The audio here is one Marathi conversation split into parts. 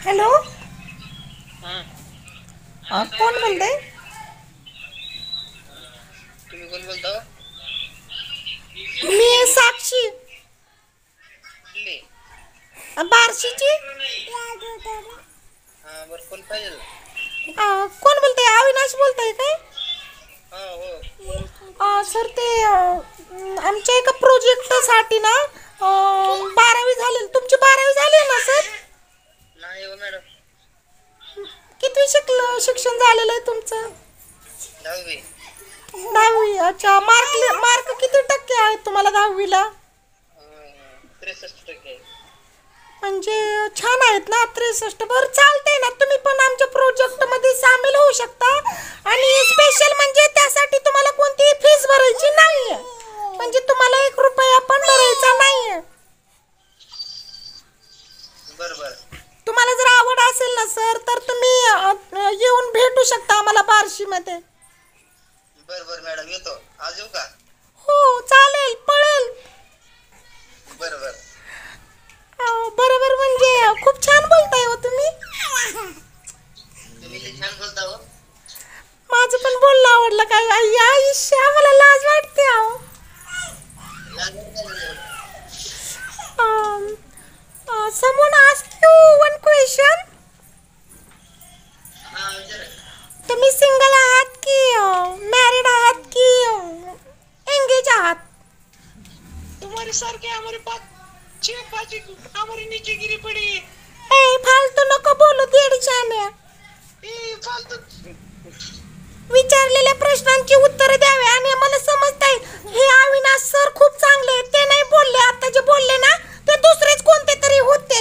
हॅलो, हां. कोण बोलतंय? तुम्ही कोण बोलता? मी साक्षी कुठली? बार्शीची. हां, बरं कोण पाहिजे? कोण बोलतंय? अविनाश बोलताय काय? हां, हो. सर ते आमच्या एका प्रोजेक्टसाठी ना 12वी झाली. तुमची 12वी झाली ना सर? नाही हो मॅडम. कितवी शिक्षण झालेलं आहे तुमचं? 10वी. 10वी. अच्छा. मार्क किती टक्के आहेत तुम्हाला 10वीला? 63% आहे. म्हणजे छान आहेत ना 63. बरं चालतंय ना, तुम्ही पण आमच्या प्रोजेक्टमध्ये सामील होऊ शकता. आणि स्पेशल म्हणजे त्यासाठी तुम्हाला कोणतीही फीस भरायची नाहीये. म्हणजे तुम्हाला 1 रुपया पण भरायचा नाहीये. बरं बरं. तुम्हाला जर आवड असेल ना सर, तर तुम्ही येऊन भेटू शकता आम्हाला बार्शीमध्ये. बरं बरं मॅडम, येतो. आज येऊ का? हो चालेल, पळेल. बरं बरं. बरोबर. म्हणजे खूप छान बोलताय हो तुम्ही. तुम्ही लई छान बोलता हो. माझं पण बोलणं आवडलं काय? अय्या ईशा, मला लाज वाटते अहो. Someone asked you one question. हां, विचारा. तुम्ही सिंगल आहात की मॅरिड आहात की एंगेज आहात? तुम्हारे सर के हमारे पास 6 बाजी हमारे नीचे गिरी पड़ी है. ए फालतू नको बोलू देडशाने. ए फालतू. विचारलेल्या प्रश्नांची उत्तरे द्यावे. आणि मला समजतंय हे अविनाश सर खूप चांगले आहेत. ते नाही बोलले, आता जे बोलले ना ते दुसरेच कोणते तरी होते.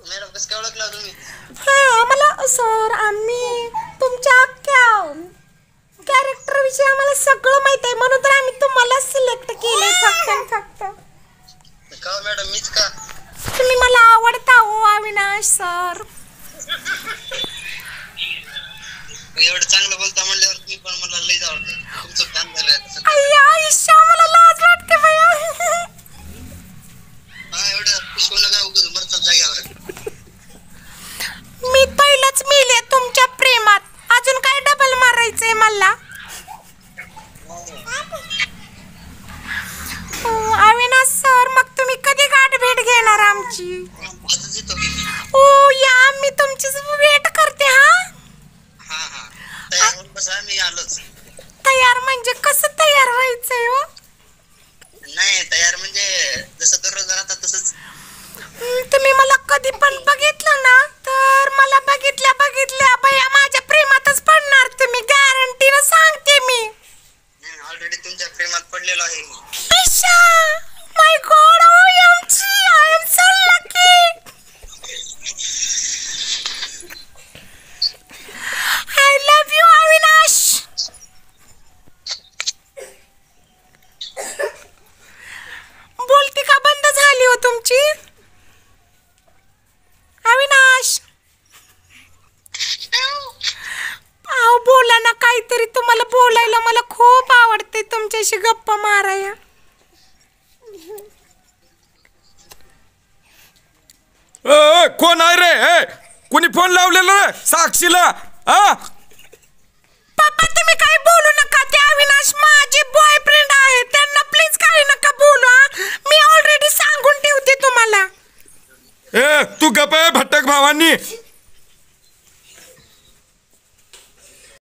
मॅडम कसं काय ओळखला तुम्ही? हा, आम्हाला सर, आम्ही तुमच्या कॅरेक्टर विषयी आम्हाला सगळं माहित आहे. म्हणून तर आम्ही तुम्हाला सिलेक्ट केले फक्त. का मॅडम, मीच का? तुम्ही मला आवडता हो अविनाश सर. एवढं चांगलं बोलता म्हणल्यावर तुम्ही पण मला लई आवडतं. तुमचं फॅन झालं. अय्या ईशा, मला लाज वाटते भैया. हां, एवढं खुश होणं काय उगाच मरतात जाग्यावर. मी पहिलंच मेले तुमच्या प्रेमात. अजून काय डबल मारायचंय मला? अविनाश सर, मग तुम्ही कधी गाठ भेट घेणार आमची? आजच येतो की मी. ओ या, मी तुमचीच वेट करते. हां हां, तयार होऊन बसा, मी आलोच. तयार म्हणजे कसं तयार व्हायचंय हो? नाही, तयार म्हणजे जसं दररोज राहतात तसंच. तुम्ही मला कधी पण बघितलं ना, तर मला बघितल्या भैया माझ्या प्रेमातच पडणार तुम्ही. गॅरंटीनं सांगते मी. ऑलरेडी तुमच्या प्रेमात पडलेलो आहे मी. My god, OMG, I am so lucky. I love you Avinash. बोलती का बंद झाली हो तुमची? अविनाश, अहो बोला ना काहीतरी. तुम्हाला बोलायला मला खूप आवडते, तुमच्याशी गप्पा माराया. कोण आहे रे? कोणी फोन लावलेला रे साक्षीला? पप्पा, तुम्ही काही बोलू नका. ते अविनाश माझे बॉयफ्रेंड आहे. त्यांना प्लीज काही नका बोलू. मी ऑलरेडी सांगून ठेवते तुम्हाला. तू गप आहे भटक भावांनी.